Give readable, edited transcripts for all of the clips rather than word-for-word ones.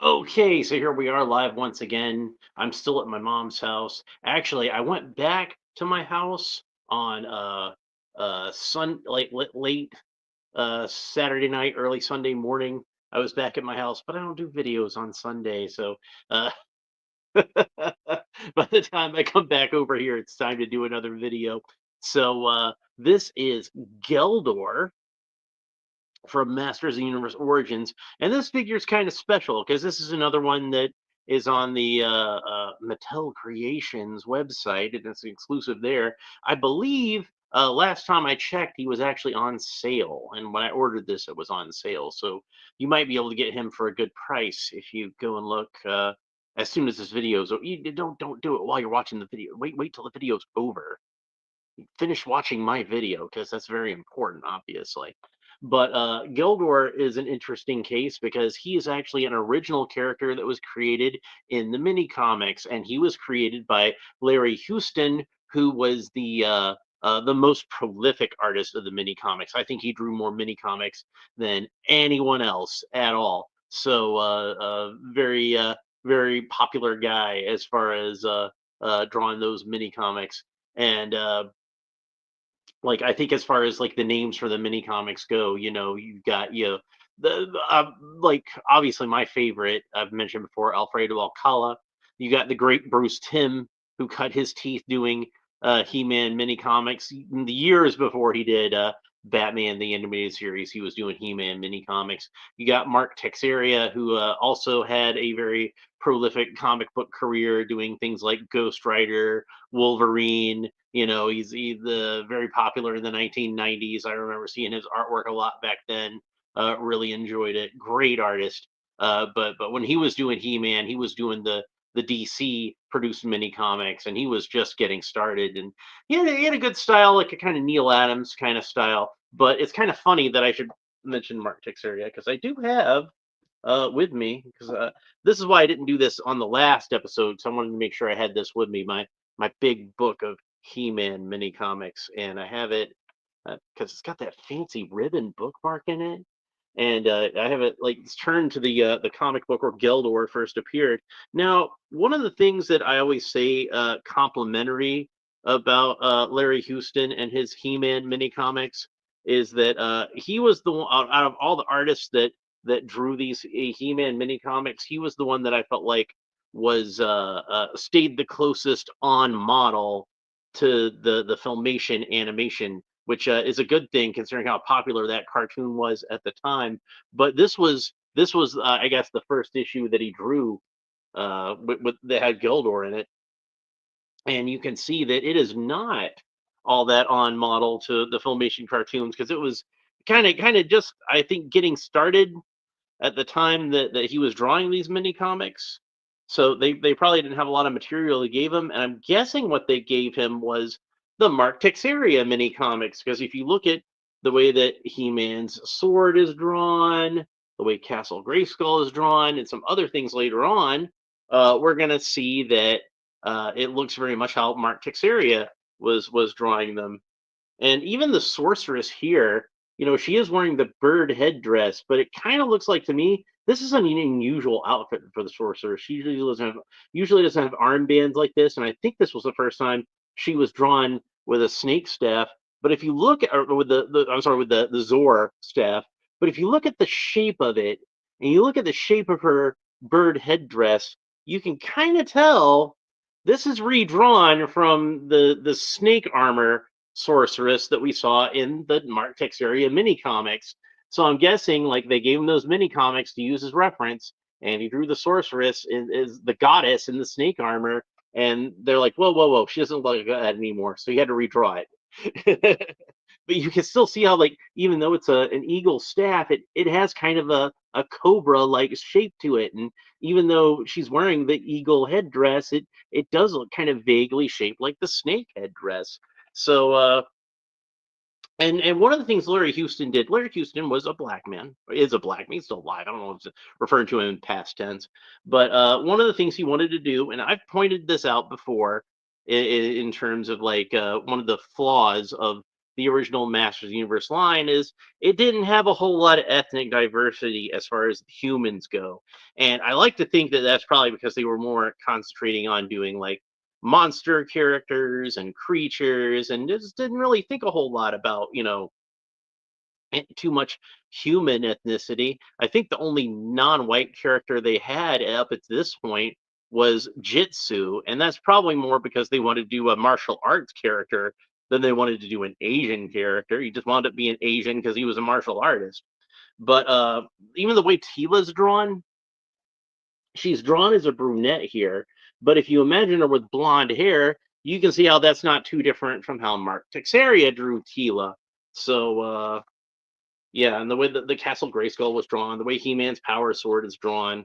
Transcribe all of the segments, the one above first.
Okay, so here we are live once again. I'm still at my mom's house. Actually, I went back to my house on late Saturday night, early Sunday morning. I was back at my house, but I don't do videos on Sunday, so uh by the time I come back over here, it's time to do another video. So this is Geldor from Masters of the Universe Origins, and this figure is kind of special because this is another one that is on the Mattel Creations website, and it's exclusive there. I believe last time I checked, he was actually on sale, and when I ordered this, it was on sale. So you might be able to get him for a good price if you go and look as soon as this video's. You don't do it while you're watching the video. Wait till the video's over. Finish watching my video because that's very important, obviously. But Geldor is an interesting case because he is actually an original character that was created in the mini comics, and he was created by Larry Houston, who was the most prolific artist of the mini comics. I think he drew more mini comics than anyone else at all. So very popular guy as far as drawing those mini comics. And like I think as far as like the names for the mini comics go, you've got like obviously my favorite I've mentioned before, Alfredo Alcala. You got the great Bruce Timm, who cut his teeth doing He-Man mini comics in the years before he did Batman the animated series. He was doing He-Man mini comics. You got Mark Texeria, who also had a very prolific comic book career doing things like Ghost Rider, Wolverine. He's very popular in the 1990s. I remember seeing his artwork a lot back then. Really enjoyed it. Great artist. But when he was doing He-Man, he was doing the DC produced mini comics, and he was just getting started. And he had a good style, like a kind of Neil Adams kind of style. But it's kind of funny that I should mention Mark Texeria because I do have with me because this is why I didn't do this on the last episode. So I wanted to make sure I had this with me. My big book of He-Man mini comics, and I have it because it's got that fancy ribbon bookmark in it. And I have it like it's turned to the comic book where Geldor first appeared. Now, one of the things that I always say complimentary about Larry Houston and his He-Man mini comics is that he was the one out of all the artists that drew these He-Man mini comics. He was the one that I felt like was stayed the closest on model to the filmation animation, which is a good thing considering how popular that cartoon was at the time. But this was I guess the first issue that he drew with that had Geldor in it, and you can see that it is not all that on model to the filmation cartoons because it was kind of just I think getting started at the time that he was drawing these mini comics. So they probably didn't have a lot of material they gave him, and I'm guessing what they gave him was the Mark Texeria mini comics. Because if you look at the way that He-Man's sword is drawn, the way Castle Grayskull is drawn, and some other things later on, we're gonna see that it looks very much how Mark Texeria was drawing them. And even the sorceress here, she is wearing the bird headdress, but it kind of looks like to me this is an unusual outfit for the sorceress. She usually doesn't have armbands like this, and I think this was the first time she was drawn with a snake staff. But if you look at or with the I'm sorry with the Zor staff, but if you look at the shape of it and you look at the shape of her bird headdress, you can kind of tell this is redrawn from the snake armor sorceress that we saw in the Mark Texeria mini comics. So I'm guessing like they gave him those mini comics to use as reference, and he drew the sorceress as the goddess in the snake armor, and they're like, whoa, whoa, whoa, she doesn't look like that anymore. So he had to redraw it. But you can still see how like even though it's an eagle staff, it has kind of a cobra like shape to it, and even though she's wearing the eagle headdress, it does look kind of vaguely shaped like the snake headdress. So and one of the things Larry Houston did, Larry Houston was a black man, is a black man, he's still alive. I don't know if it's referring to him in past tense, but one of the things he wanted to do, and I've pointed this out before in terms of like one of the flaws of the original Masters of the Universe line is it didn't have a whole lot of ethnic diversity as far as humans go. And I like to think that that's probably because they were more concentrating on doing like monster characters and creatures and just didn't really think a whole lot about, too much human ethnicity. I think the only non-white character they had up at this point was Jitsu, and that's probably more because they wanted to do a martial arts character than they wanted to do an Asian character. He just wound up being Asian because he was a martial artist. But even the way Tila's drawn, she's drawn as a brunette here. But if you imagine her with blonde hair, you can see how that's not too different from how Mark Texeria drew Tila. So yeah, and the way that the Castle Grayskull was drawn, the way He-Man's power sword is drawn,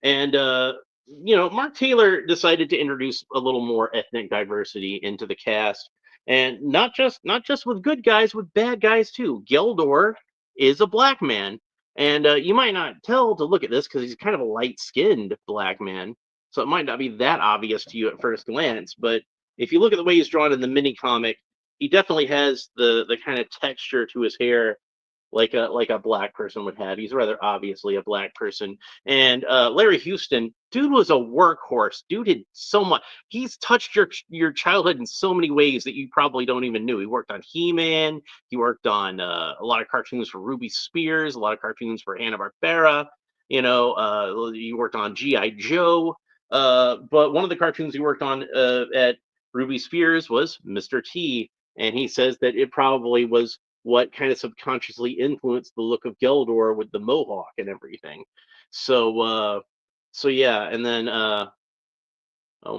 and Mark Taylor decided to introduce a little more ethnic diversity into the cast, and not just with good guys, with bad guys too. Geldor is a black man, and you might not tell to look at this because he's kind of a light-skinned black man, so it might not be that obvious to you at first glance. But if you look at the way he's drawn in the mini comic, he definitely has the kind of texture to his hair like a black person would have. He's rather obviously a black person. And Larry Houston, dude was a workhorse. Dude had so much. He's touched your childhood in so many ways that you probably don't even know. He worked on He-Man. He worked on a lot of cartoons for Ruby Spears, a lot of cartoons for Hanna-Barbera. He worked on G.I. Joe. But one of the cartoons he worked on at Ruby Spears was Mr. T. And he says that it probably was what kind of subconsciously influenced the look of Geldor with the mohawk and everything. So yeah, and then oh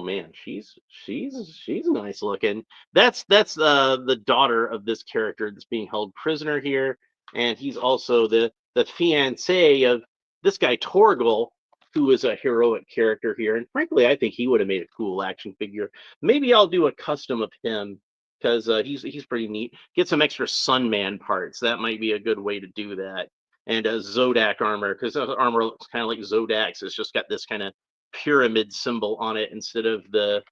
man, she's nice looking. That's the daughter of this character that's being held prisoner here, and he's also the fiance of this guy Torgal, who is a heroic character here. And frankly, I think he would have made a cool action figure. Maybe I'll do a custom of him because he's pretty neat. Get some extra Sunman parts. That might be a good way to do that. And Zodak armor, because the armor looks kind of like Zodak's. It's just got this kind of pyramid symbol on it instead of the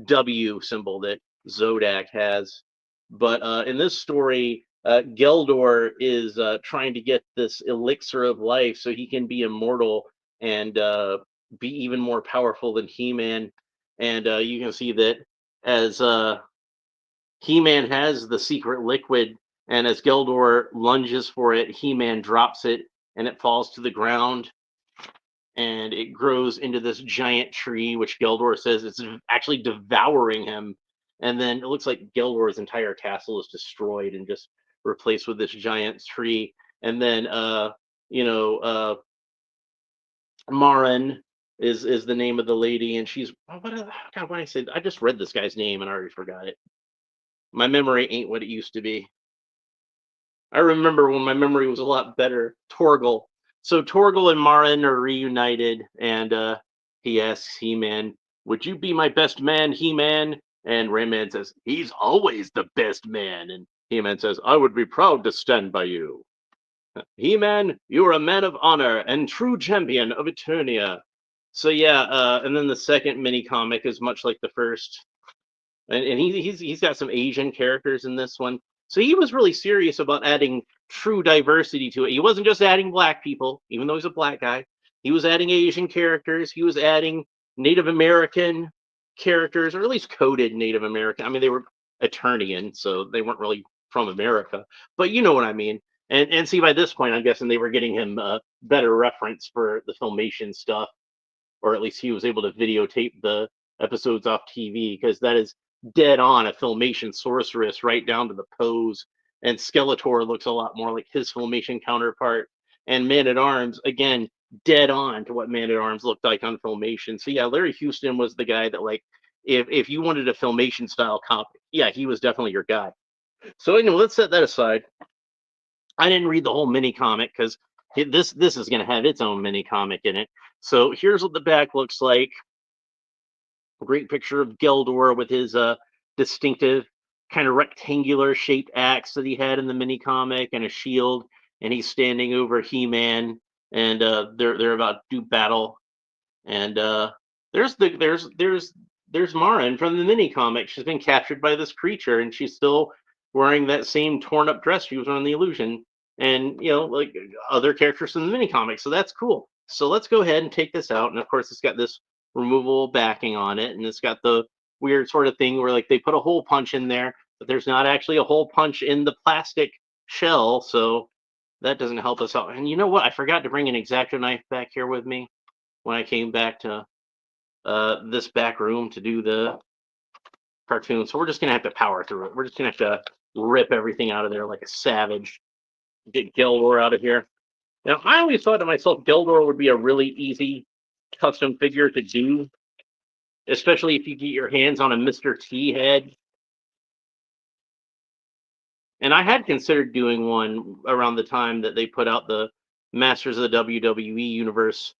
W symbol that Zodak has. But in this story, Geldor is trying to get this elixir of life so he can be immortal and be even more powerful than He-Man. And you can see that as He-Man has the secret liquid, and as Geldor lunges for it, He-Man drops it, and it falls to the ground, and it grows into this giant tree, which Geldor says it's actually devouring him. And then it looks like Geldor's entire castle is destroyed and just replaced with this giant tree. And then, Marin is the name of the lady, and she's God. What I said, I just read this guy's name and I already forgot it. My memory ain't what it used to be. I remember when my memory was a lot better. Torgal. So Torgal and Marin are reunited, and he asks He-Man, "Would you be my best man, He-Man?" And Rayman says, "He's always the best man." And He-Man says, "I would be proud to stand by you. He-Man, you are a man of honor and true champion of Eternia." So yeah, and then the second mini comic is much like the first, and he's got some Asian characters in this one. So he was really serious about adding true diversity to it. He wasn't just adding black people, even though he's a black guy. He was adding Asian characters. He was adding Native American characters, or at least coded Native American. I mean, they were Eternian, so they weren't really from America, but you know what I mean. And see, by this point, I'm guessing they were getting him better reference for the Filmation stuff, or at least he was able to videotape the episodes off TV, because that is dead on a Filmation sorceress right down to the pose. And Skeletor looks a lot more like his Filmation counterpart. And Man at Arms, again, dead on to what Man at Arms looked like on Filmation. So yeah, Larry Houston was the guy that, like, if you wanted a Filmation style comic, yeah, he was definitely your guy. So anyway, let's set that aside. I didn't read the whole mini comic because this is going to have its own mini comic in it. So here's what the back looks like. A great picture of Geldor with his distinctive kind of rectangular shaped axe that he had in the mini comic, and a shield, and he's standing over He-Man, and they're about to do battle. And there's Marin from the mini comic. She's been captured by this creature, and she's still wearing that same torn up dress she was on the Illusion, and like other characters from the mini comics. So that's cool. So let's go ahead and take this out, and of course it's got this removable backing on it, and it's got the weird sort of thing where like they put a hole punch in there, but there's not actually a hole punch in the plastic shell, so that doesn't help us out. And you know what? I forgot to bring an X-Acto knife back here with me when I came back to this back room to do the cartoon. So we're just gonna have to power through it. We're just gonna have to rip everything out of there like a savage. Get Geldor out of here. Now I always thought to myself, Geldor would be a really easy custom figure to do, especially if you get your hands on a Mr. T head. And I had considered doing one around the time that they put out the Masters of the WWE Universe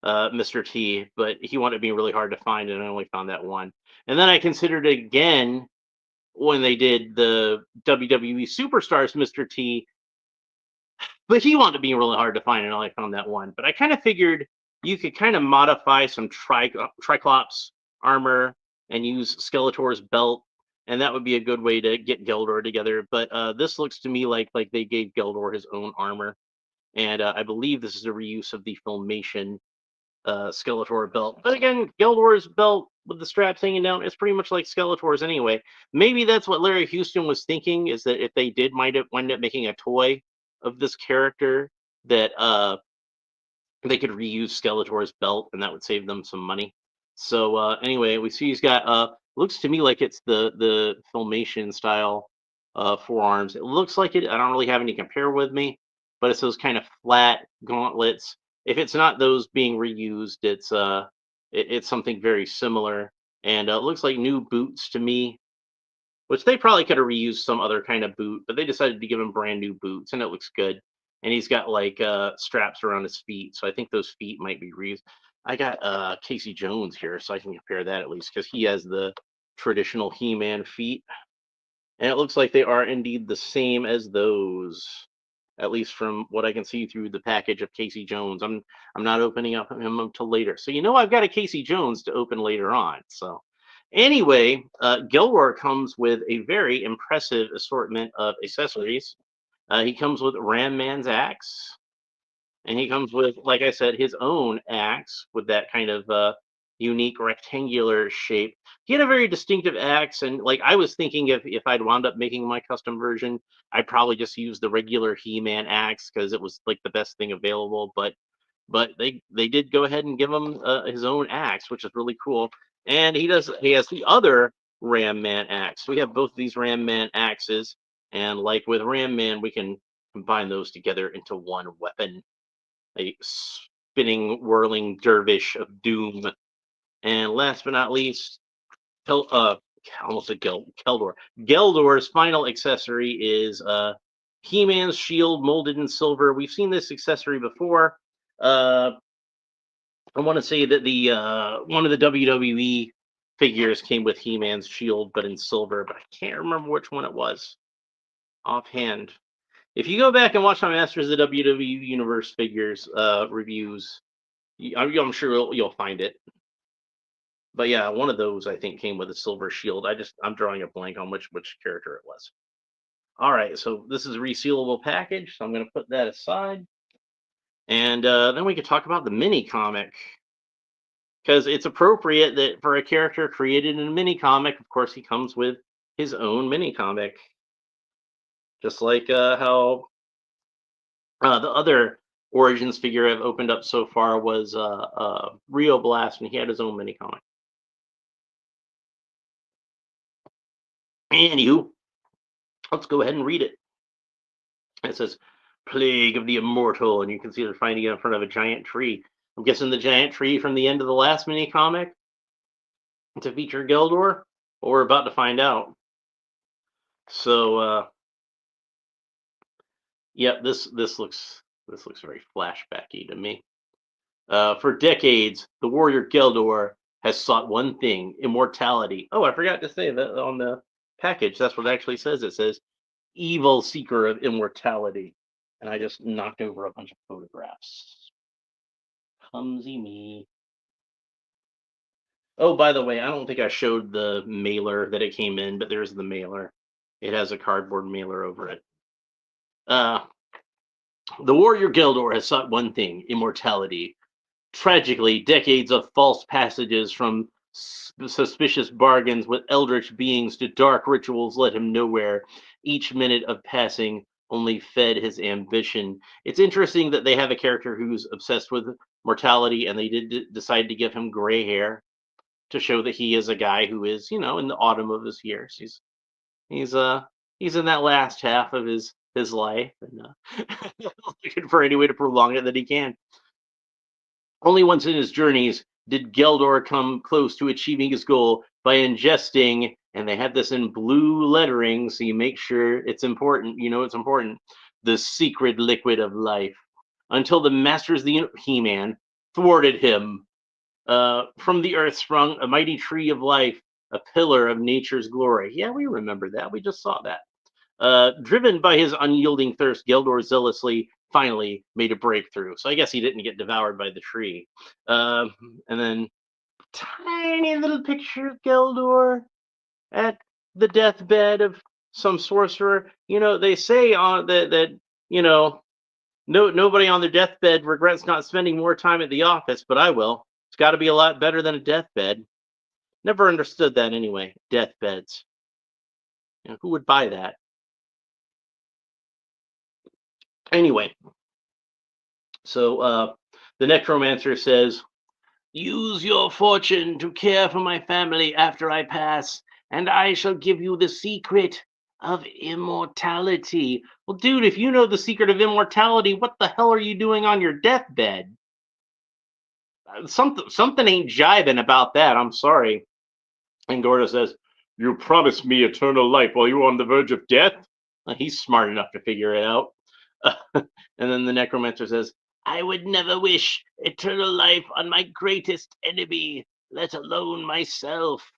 Mr. T, but he wanted to be really hard to find, and I only found that one. And then I considered it again when they did the WWE Superstars Mr. T, but he wanted to be really hard to find, and I only found that one. But I kind of figured you could kind of modify some Triclops armor and use Skeletor's belt, and that would be a good way to get Geldor together. But this looks to me like they gave Geldor his own armor, and I believe this is a reuse of the Filmation Skeletor belt. But again, Geldor's belt with the straps hanging down is pretty much like Skeletor's anyway. Maybe that's what Larry Houston was thinking, is that if they did wind up making a toy of this character, that they could reuse Skeletor's belt, and that would save them some money. So anyway, we see he's got looks to me like it's the Filmation style forearms. It looks like it. I don't really have any compare with me, but it's those kind of flat gauntlets. If it's not those being reused, it's something very similar, and it looks like new boots to me, which they probably could have reused some other kind of boot, but they decided to give him brand new boots, and it looks good. And he's got like straps around his feet, so I think those feet might be reused. I got Casey Jones here, so I can compare that at least because he has the traditional He-Man feet, and it looks like they are indeed the same as those, at least from what I can see through the package of Casey Jones. I'm not opening up him until later, so I've got a Casey Jones to open later on. So anyway, Geldor comes with a very impressive assortment of accessories. He comes with Ram Man's axe, and he comes with, like I said, his own axe with that kind of unique rectangular shape. He had a very distinctive axe, and like I was thinking, if I'd wound up making my custom version, I'd probably just use the regular He-Man axe because it was like the best thing available. But they did go ahead and give him his own axe, which is really cool. And he has the other Ram Man axe. We have both of these Ram Man axes, and like with Ram Man, we can combine those together into one weapon, a spinning, whirling dervish of doom. And last but not least, Kel, uh, almost a Geldor. Geldor's final accessory is He-Man's shield molded in silver. We've seen this accessory before. Uh, I want to say that the one of the WWE figures came with He-Man's shield, but in silver. But I can't remember which one it was offhand. If you go back and watch my Masters of the WWE Universe figures reviews, I'm sure you'll find it. But yeah, one of those I think came with a silver shield. I'm drawing a blank on which character it was. All right, so this is a resealable package, so I'm going to put that aside, and then we could talk about the mini comic, because it's appropriate that for a character created in a mini comic, of course, he comes with his own mini comic, just like how the other Origins figure I've opened up so far was Rio Blast, and he had his own mini comic. Anywho, let's go ahead and read it. It says, Plague of the Immortal, and you can see they're finding it in front of a giant tree. I'm guessing the giant tree from the end of the last mini comic to feature Geldor. Well, we're about to find out. So, yeah, this looks very flashbacky to me. For decades, the warrior Geldor has sought one thing: immortality. Oh, I forgot to say that on the package. That's what it actually says. It says evil seeker of immortality. And I just knocked over a bunch of photographs. Clumsy me. Oh, by the way, I don't think I showed the mailer that it came in, but there's the mailer. It has a cardboard mailer over it. Uh, the warrior Geldor has sought one thing: immortality. Tragically, decades of false passages from suspicious bargains with eldritch beings to dark rituals led him nowhere. Each minute of passing only fed his ambition. It's interesting that they have a character who's obsessed with mortality, and they did decide to give him gray hair to show that he is a guy who is, in the autumn of his years. He's uh he's in that last half of his life, and looking for any way to prolong it that he can. Only once in his journeys did Geldor come close to achieving his goal by ingesting, and they have this in blue lettering, so you make sure it's important. It's important. The secret liquid of life. Until the masters of the He-Man thwarted him. From the earth sprung a mighty tree of life, a pillar of nature's glory. Yeah, we remember that. We just saw that. Driven by his unyielding thirst, Geldor zealously finally made a breakthrough. So I guess he didn't get devoured by the tree. Uh, and then tiny little picture of Geldor at the deathbed of some sorcerer. They say on that nobody on their deathbed regrets not spending more time at the office, but I will. It's got to be a lot better than a deathbed. Never understood that anyway. Deathbeds. Who would buy that? Anyway, so the necromancer says, "Use your fortune to care for my family after I pass, and I shall give you the secret of immortality." Well, dude, if you know the secret of immortality, what the hell are you doing on your deathbed? Something ain't jiving about that. I'm sorry. And Gordo says, "You promised me eternal life while you were on the verge of death." He's smart enough to figure it out. And then the necromancer says, "I would never wish eternal life on my greatest enemy, let alone myself."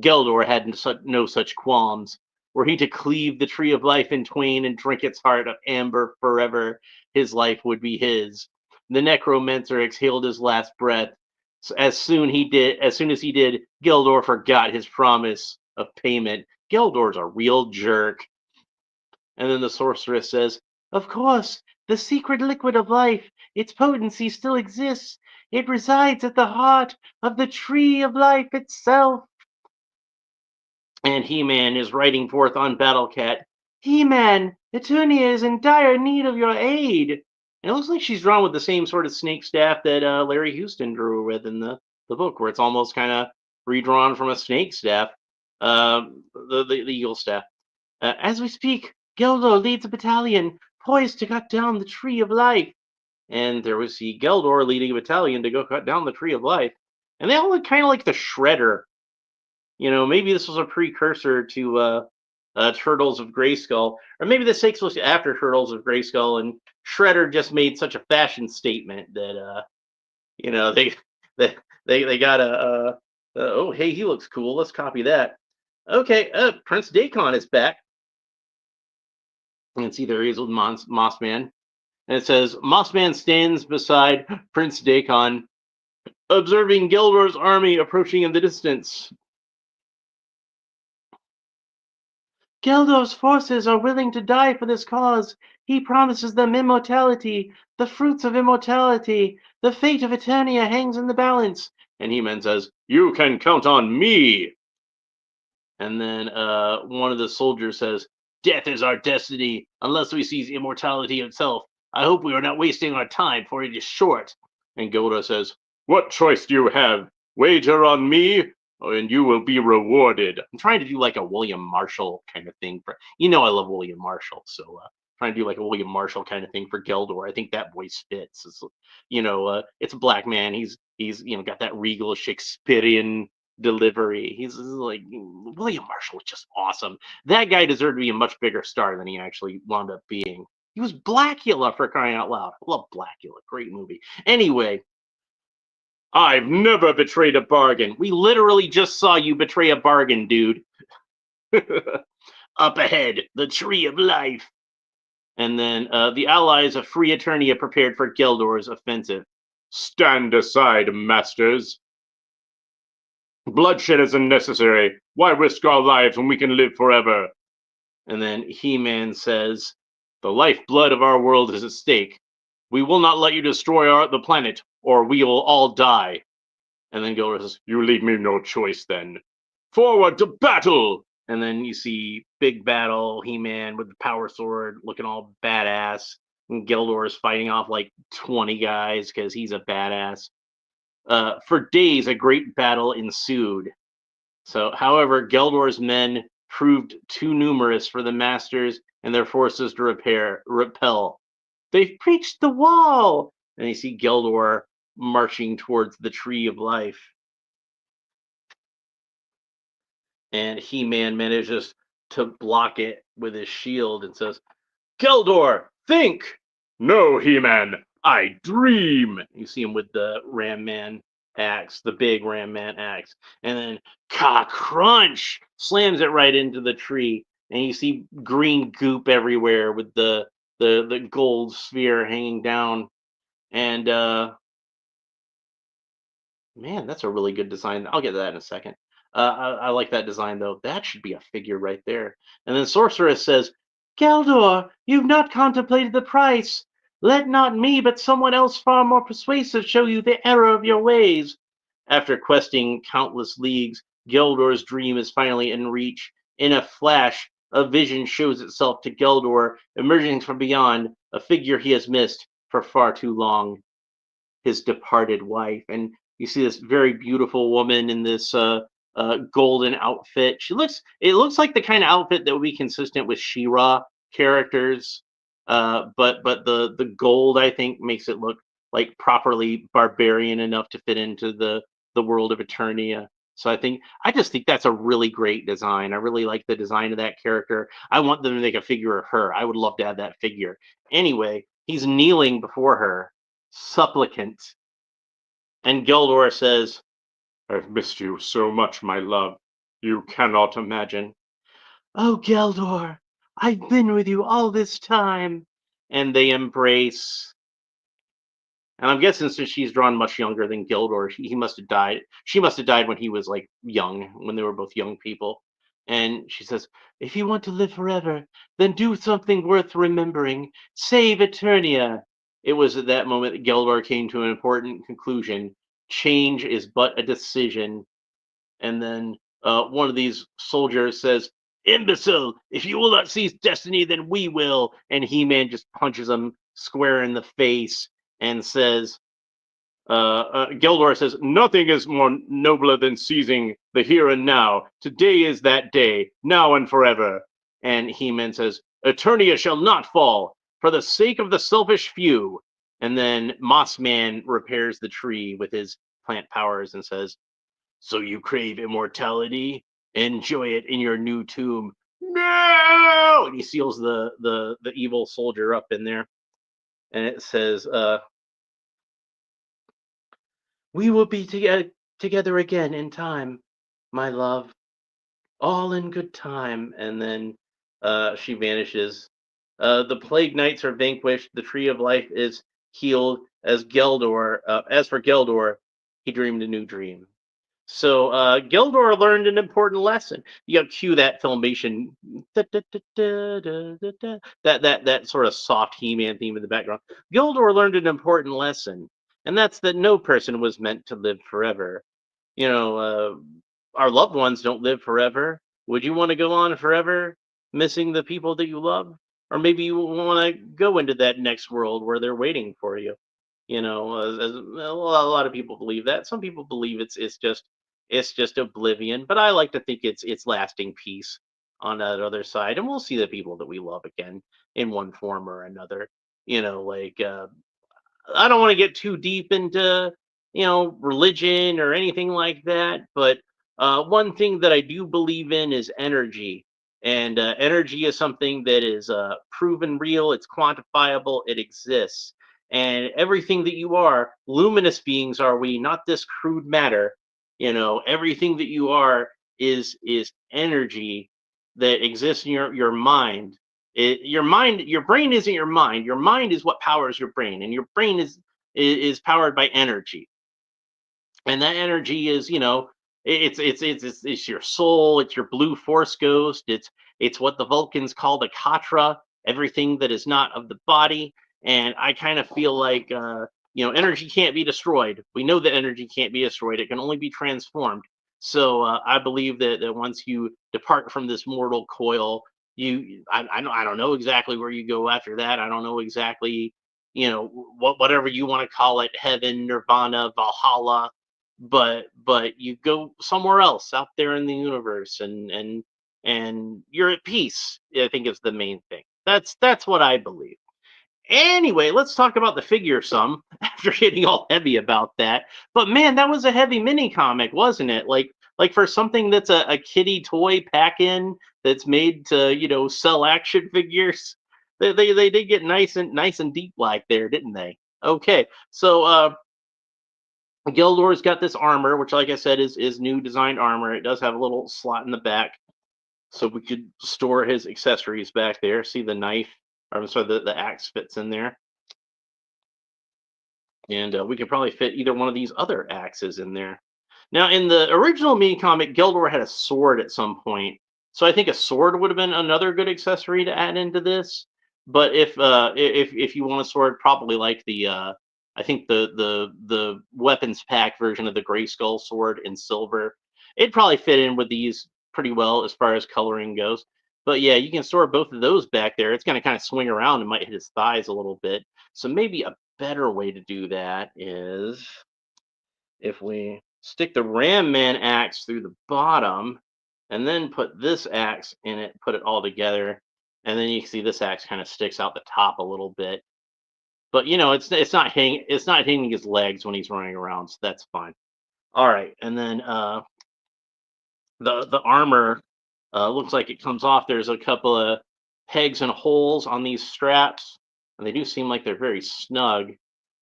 Geldor had no such qualms. Were he to cleave the tree of life in twain and drink its heart of amber forever, his life would be his. The necromancer exhaled his last breath. As soon as he did, Geldor forgot his promise of payment. Geldor's a real jerk. And then the sorceress says, "Of course, the secret liquid of life, its potency still exists. It resides at the heart of the tree of life itself." And He-Man is riding forth on Battle-Cat. "He-Man, Eternia is in dire need of your aid." And it looks like she's drawn with the same sort of snake staff that Larry Houston drew with in the book, where it's almost kind of redrawn from a snake staff, the eagle staff. As we speak, Geldor leads a battalion poised to cut down the tree of life. And there we see Geldor leading a battalion to go cut down the tree of life. And they all look kind of like the Shredder. Maybe this was a precursor to Turtles of Grayskull, or maybe this takes place after Turtles of Grayskull, and Shredder just made such a fashion statement that they they got oh, hey, he looks cool, let's copy that. Okay, Prince Dacon is back. You can see there he is with Mossman, and it says Mossman stands beside Prince Dacon, observing Geldor's army approaching in the distance. "Geldor's forces are willing to die for this cause. He promises them immortality, the fruits of immortality. The fate of Eternia hangs in the balance." And He-Man says, "You can count on me." And then one of the soldiers says, "Death is our destiny, unless we seize immortality itself. I hope we are not wasting our time, for it is short." And Geldor says, "What choice do you have? Wager on me, and you will be rewarded." I'm trying to do like a William Marshall kind of thing. I love William Marshall, so trying to do like a William Marshall kind of thing for Geldor. I think that voice fits. It's a black man. He's got that regal Shakespearean delivery. He's like William Marshall was just awesome. That guy deserved to be a much bigger star than he actually wound up being. He was Blackula, for crying out loud. I love Blackula. Great movie. Anyway, "I've never betrayed a bargain." We literally just saw you betray a bargain, dude. "Up ahead, the tree of life." And then the allies of Free Eternia prepared for Geldor's offensive. "Stand aside, masters. Bloodshed is unnecessary. Why risk our lives when we can live forever?" And then He-Man says, "The lifeblood of our world is at stake. We will not let you destroy the planet, or we will all die." And then Geldor says, "You leave me no choice then. Forward to battle!" And then you see big battle, He-Man with the power sword looking all badass. And Geldor is fighting off like 20 guys because he's a badass. For days, a great battle ensued. So, however, Geldor's men proved too numerous for the Masters and their forces to repel. "They've breached the wall!" And you see Geldor marching towards the Tree of Life. And He-Man manages to block it with his shield and says, "Geldor, think!" "No, He-Man, I dream." You see him with the Ram Man axe, the big Ram Man axe. And then crunch slams it right into the tree. And you see green goop everywhere with the gold sphere hanging down. And man, that's a really good design. I'll get to that in a second. I like that design though. That should be a figure right there. And then Sorceress says, "Geldor, you've not contemplated the price. Let not me, but someone else far more persuasive show you the error of your ways." After questing countless leagues, Geldor's dream is finally in reach. In a flash, a vision shows itself to Geldor, emerging from beyond, a figure he has missed for far too long, his departed wife. And you see this very beautiful woman in this golden outfit. It looks like the kind of outfit that would be consistent with She-Ra characters, but the gold I think makes it look like properly barbarian enough to fit into the world of Eternia. So I just think that's a really great design. I really like the design of that character. I want them to make a figure of her. I would love to have that figure. Anyway, he's kneeling before her, supplicant. And Geldor says, "I've missed you so much, my love. You cannot imagine." "Oh, Geldor, I've been with you all this time." And they embrace. And I'm guessing since she's drawn much younger than Geldor, he must have died. She must have died when he was like young, when they were both young people. And she says, "If you want to live forever, then do something worth remembering. Save Eternia." It was at that moment that Geldor came to an important conclusion. Change is but a decision. And then one of these soldiers says, "Imbecile, if you will not seize destiny, then we will." And He-Man just punches him square in the face and says, Geldor says, "Nothing is more nobler than seizing the here and now. Today is that day, now and forever." And He-Man says, "Eternia shall not fall, for the sake of the selfish few." And then Mossman repairs the tree with his plant powers and says, "So you crave immortality? Enjoy it in your new tomb." No! And he seals the evil soldier up in there. And it says, "We will be together again in time, my love. All in good time." And then she vanishes. The plague knights are vanquished. The tree of life is healed. As for Geldor, he dreamed a new dream. So Geldor learned an important lesson. You got to cue that filmation, that sort of soft He-Man theme in the background. Geldor learned an important lesson, and that's that no person was meant to live forever. You know, our loved ones don't live forever. Would you want to go on forever, missing the people that you love, or maybe you want to go into that next world where they're waiting for you? You know, a lot of people believe that. Some people believe it's just oblivion, but I like to think it's lasting peace on that other side, and we'll see the people that we love again in one form or another. You know, like I don't want to get too deep into religion or anything like that, but one thing that I do believe in is energy, and energy is something that is proven real. It's quantifiable. It exists, and everything that you are, luminous beings are we, not this crude matter. Everything that you are is energy that exists in your mind. Your brain isn't your mind. Your mind is what powers your brain, and your brain is powered by energy. And that energy is, it's your soul. It's your blue force ghost. It's what the Vulcans call the Katra, everything that is not of the body. And I kind of feel like, energy can't be destroyed. We know that energy can't be destroyed, it can only be transformed. So I believe that once you depart from this mortal coil, I don't know exactly where you go after that. I don't know exactly, whatever you want to call it, heaven, nirvana, Valhalla, but you go somewhere else out there in the universe, and you're at peace. I think is the main thing. That's what I believe. Anyway, let's talk about the figure some after getting all heavy about that. But man, that was a heavy mini comic, wasn't it? Like for something that's a kiddie toy pack in that's made to, sell action figures. They did get nice and deep like there, didn't they? Okay. So Geldor's got this armor, which like I said is new designed armor. It does have a little slot in the back. So we could store his accessories back there. See the knife, or I'm sorry, the axe fits in there. And we could probably fit either one of these other axes in there. Now, in the original mini comic, Geldor had a sword at some point, so I think a sword would have been another good accessory to add into this. But if you want a sword, probably like the I think the weapons pack version of the Gray Skull sword in silver, it'd probably fit in with these pretty well as far as coloring goes. But yeah, you can store both of those back there. It's going to kind of swing around and might hit his thighs a little bit. So maybe a better way to do that is if we stick the Ram Man axe through the bottom and then put this axe in it, put it all together, and then you can see this axe kind of sticks out the top a little bit. But it's not hanging his legs when he's running around, so that's fine. All right, and then the armor looks like it comes off. There's a couple of pegs and holes on these straps, and they do seem like they're very snug.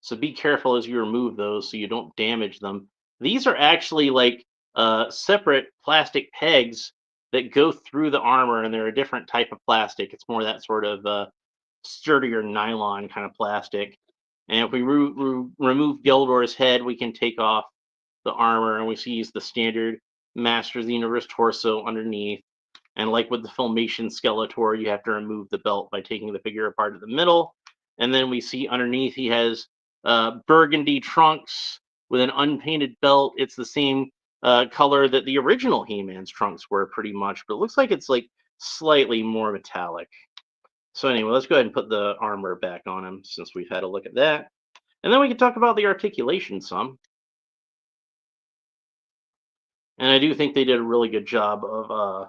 So be careful as you remove those so you don't damage them. These are actually like separate plastic pegs that go through the armor, and they're a different type of plastic. It's more that sort of sturdier nylon kind of plastic. And if we remove Geldor's head, we can take off the armor, and we see he's the standard Master of the Universe torso underneath. And like with the Filmation Skeletor, you have to remove the belt by taking the figure apart at the middle. And then we see underneath he has burgundy trunks with an unpainted belt. It's the same color that the original He-Man's trunks were, pretty much, but it looks like it's like slightly more metallic. So anyway, let's go ahead and put the armor back on him since we've had a look at that. And then we can talk about the articulation some. And I do think they did a really good job of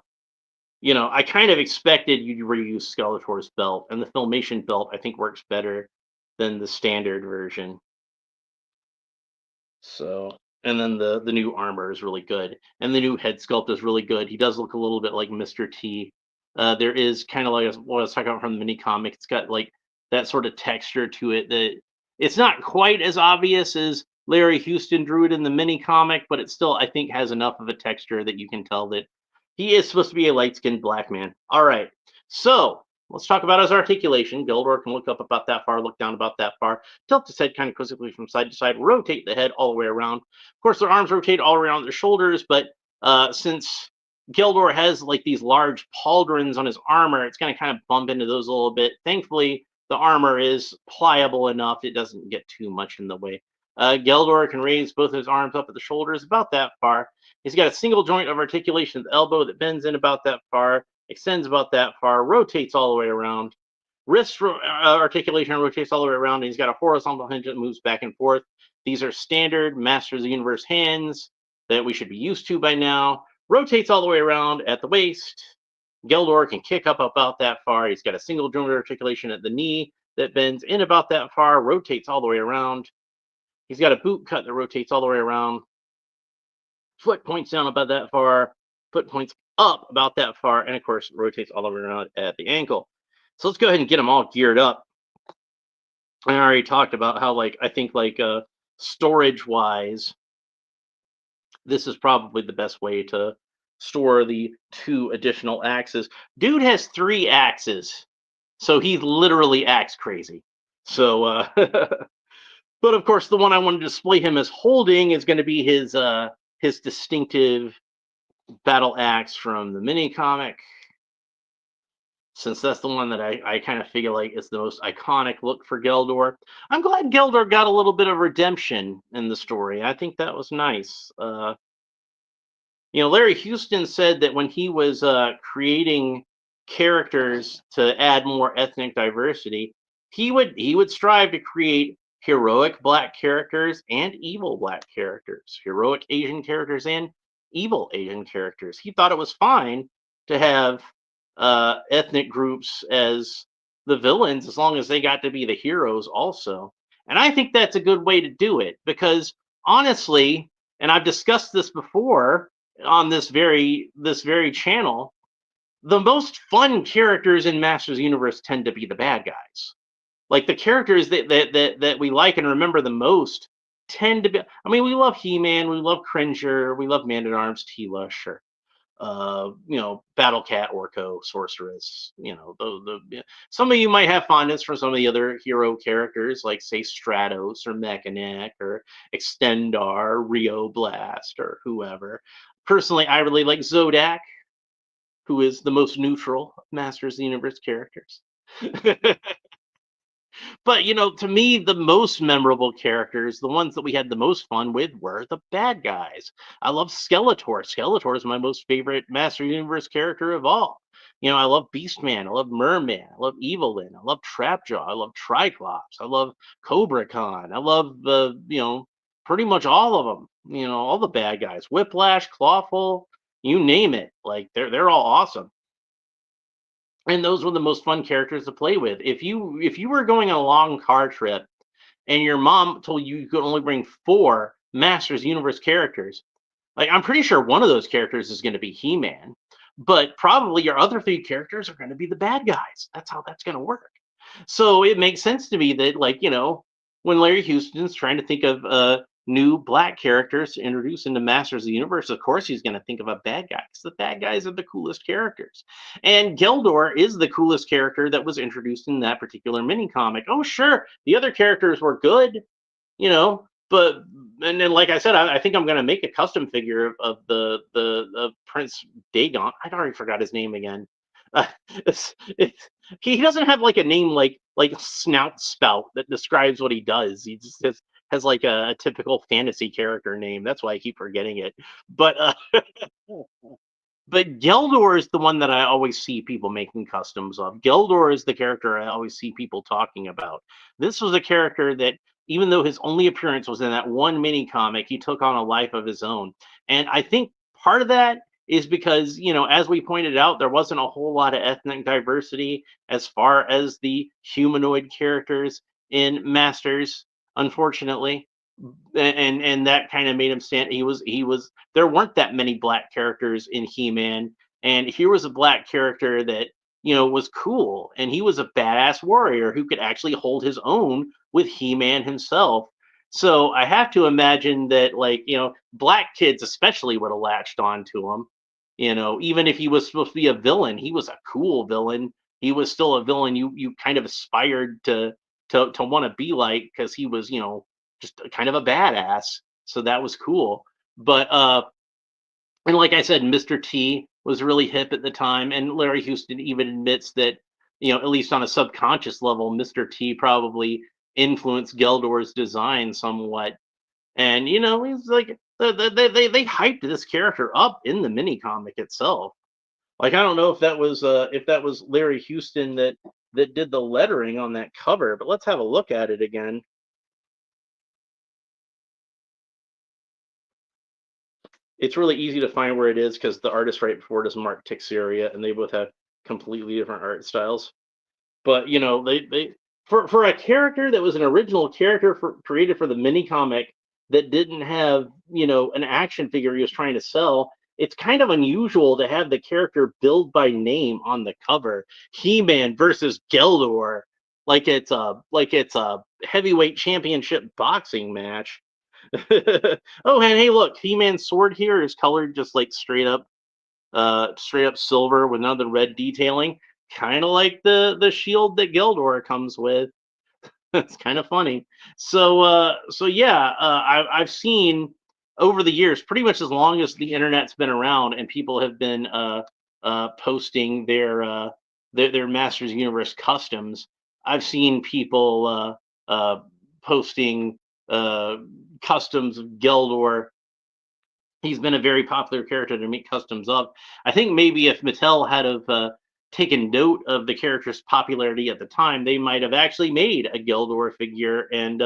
I kind of expected you to reuse Skeletor's belt, and the Filmation belt I think works better than the standard version. So, and then the new armor is really good, and the new head sculpt is really good. He does look a little bit like Mr. T. There is kind of like what I was talking about from the mini comic. It's got like that sort of texture to it that it's not quite as obvious as Larry Houston drew it in the mini comic, but it still I think has enough of a texture that you can tell that he is supposed to be a light-skinned black man. All right, so let's talk about his articulation. Geldor can look up about that far, look down about that far, tilt his head kind of quizzically from side to side, rotate the head all the way around. Of course, their arms rotate all around their shoulders, but since Geldor has like these large pauldrons on his armor, it's going to kind of bump into those a little bit. Thankfully, the armor is pliable enough; it doesn't get too much in the way. Geldor can raise both his arms up at the shoulders about that far. He's got a single joint of articulation at the elbow that bends in about that far, extends about that far, rotates all the way around. Wrist articulation rotates all the way around, and he's got a horizontal hinge that moves back and forth. These are standard Masters of the Universe hands that we should be used to by now. Rotates all the way around at the waist. Geldor can kick up about that far. He's got a single joint articulation at the knee that bends in about that far, rotates all the way around. He's got a boot cut that rotates all the way around. Foot points down about that far, foot points up about that far, and of course rotates all the way around at the ankle. So let's go ahead and get them all geared up. I already talked about how I think storage wise, this is probably the best way to store the 2 additional axes. Dude has 3 axes, so he's literally axe crazy. So but of course the one I want to display him as holding is going to be his distinctive battle axe from the mini comic. since that's the one that I kind of feel like is the most iconic look for Geldor. I'm glad Geldor got a little bit of redemption in the story. I think that was nice. Larry Houston said that when he was creating characters to add more ethnic diversity, he would strive to create heroic black characters and evil black characters, heroic Asian characters and evil Asian characters. He thought it was fine to have ethnic groups as the villains as long as they got to be the heroes also. And I think that's a good way to do it because honestly, and I've discussed this before on this very channel, the most fun characters in Masters Universe tend to be the bad guys. Like the characters that we like and remember the most tend to be. I mean, we love He-Man, we love Cringer, we love Man at Arms, Tila, sure. Battle Cat, Orko, Sorceress. Yeah. Some of you might have fondness for some of the other hero characters, like say Stratos or Mechanic or Extendar, Rio Blast, or whoever. Personally, I really like Zodak, who is the most neutral of Masters of the Universe characters. But to me, the most memorable characters, the ones that we had the most fun with, were the bad guys. I love Skeletor. Skeletor is my most favorite Master Universe character of all. I love Beastman. I love Merman. I love Evelyn. I love Trapjaw. I love Triclops. I love Cobra Khan. I love pretty much all of them. All the bad guys. Whiplash, Clawful, you name it. Like they're all awesome, and those were the most fun characters to play with. If you were going on a long car trip and your mom told you you could only bring 4 Masters Universe characters, like I'm pretty sure one of those characters is going to be He-Man, but probably your other 3 characters are going to be the bad guys. That's how that's going to work. So it makes sense to me that, like, when Larry Houston's trying to think of new black characters to introduce into Masters of the Universe, of course he's going to think of a bad guy because the bad guys are the coolest characters. And Geldor is the coolest character that was introduced in that particular mini comic. Oh, sure, the other characters were good, but and then, like I said, I think I'm going to make a custom figure of the of Prince Dagon. I already forgot his name again. Uh, he doesn't have like a name like Snout Spout that describes what he does. He just has like a typical fantasy character name. That's why I keep forgetting it. But but Geldor is the one that I always see people making customs of. Geldor is the character I always see people talking about. This was a character that, even though his only appearance was in that one mini comic, he took on a life of his own. And I think part of that is because, as we pointed out, there wasn't a whole lot of ethnic diversity as far as the humanoid characters in Masters, unfortunately. And that kind of made him stand. He was there weren't that many black characters in He-Man, and here was a black character that was cool, and he was a badass warrior who could actually hold his own with He-Man himself. So I have to imagine that, like, black kids especially would have latched on to him. Even if he was supposed to be a villain, he was a cool villain. He was still a villain you kind of aspired to want to be like, because he was just kind of a badass. So that was cool. But and like I said, Mr. T was really hip at the time, and Larry Houston even admits that, at least on a subconscious level, Mr. T probably influenced Geldor's design somewhat. And he's like, they hyped this character up in the mini comic itself. Like, I don't know if that was Larry Houston that did the lettering on that cover, but let's have a look at it again. It's really easy to find where it is because the artist right before it is Mark Teixeira, and they both have completely different art styles. But they for a character that was an original character created for the mini comic that didn't have an action figure he was trying to sell. It's kind of unusual to have the character billed by name on the cover. He-Man versus Geldor, like it's a heavyweight championship boxing match. Oh, and hey, look, He-Man's sword here is colored just like straight up silver with none of the red detailing, kind of like the shield that Geldor comes with. It's kind of funny. So yeah, I've seen over the years, pretty much as long as the internet's been around, and people have been posting their Masters Universe customs. I've seen people posting uh, customs of Geldor. He's been a very popular character to make customs of. I think maybe if Mattel had have taken note of the character's popularity at the time, they might have actually made a Geldor figure. And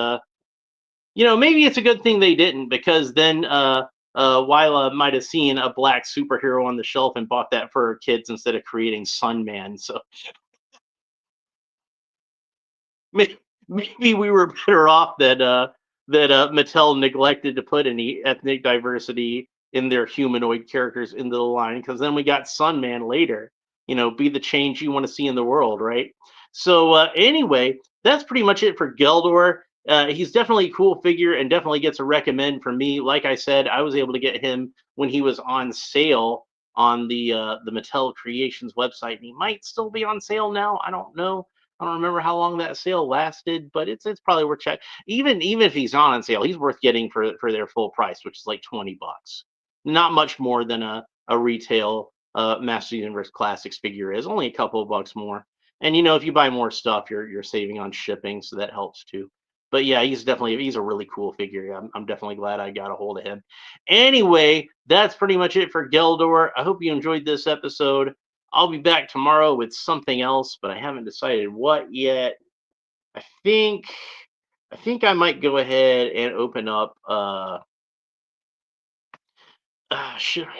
maybe it's a good thing they didn't, because then Wyla might have seen a black superhero on the shelf and bought that for her kids instead of creating Sunman. So maybe we were better off that Mattel neglected to put any ethnic diversity in their humanoid characters into the line, because then we got Sunman later. Be the change you want to see in the world, right? So anyway, that's pretty much it for Geldor. He's definitely a cool figure and definitely gets a recommend from me. Like I said, I was able to get him when he was on sale on the Mattel Creations website, and he might still be on sale now. I don't know. I don't remember how long that sale lasted, but it's probably worth check. Even if he's not on sale, he's worth getting for their full price, which is like $20. Not much more than a retail Master Universe Classics figure is. Only a couple of bucks more. And if you buy more stuff, you're saving on shipping, so that helps too. But yeah, he's a really cool figure. I'm definitely glad I got a hold of him. Anyway, that's pretty much it for Geldor. I hope you enjoyed this episode. I'll be back tomorrow with something else, but I haven't decided what yet. I think I might go ahead and open up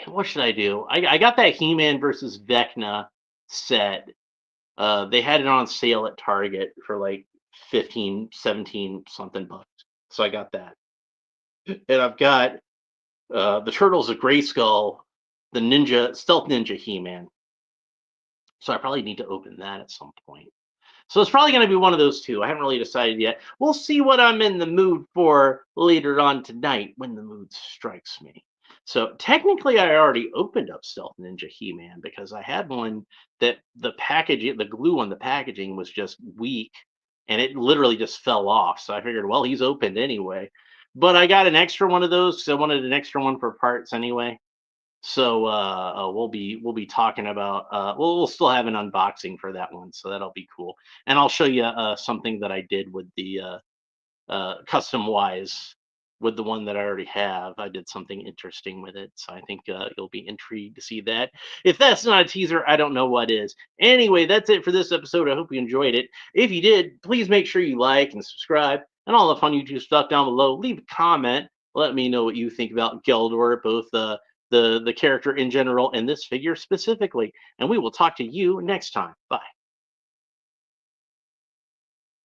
what should I do? I got that He-Man versus Vecna set. They had it on sale at Target for like 15, 17 something bucks. So I got that. And I've got the Turtles of Grayskull, the Stealth Ninja He-Man. So I probably need to open that at some point. So it's probably going to be one of those two. I haven't really decided yet. We'll see what I'm in the mood for later on tonight when the mood strikes me. So technically, I already opened up Stealth Ninja He-Man because I had one that the glue on the packaging was just weak, and it literally just fell off. So I figured, well, he's opened anyway. But I got an extra one of those because I wanted an extra one for parts anyway. So we'll be talking about we'll still have an unboxing for that one, so that'll be cool. And I'll show you something that I did with the custom wise with the one that I already have. I did something interesting with it, so I think you'll be intrigued to see that. If that's not a teaser, I don't know what is. Anyway, that's it for this episode. I hope you enjoyed it. If you did, please make sure you like and subscribe and all the fun YouTube stuff down below. Leave a comment. Let me know what you think about Geldor, both the character in general and this figure specifically. And we will talk to you next time. Bye.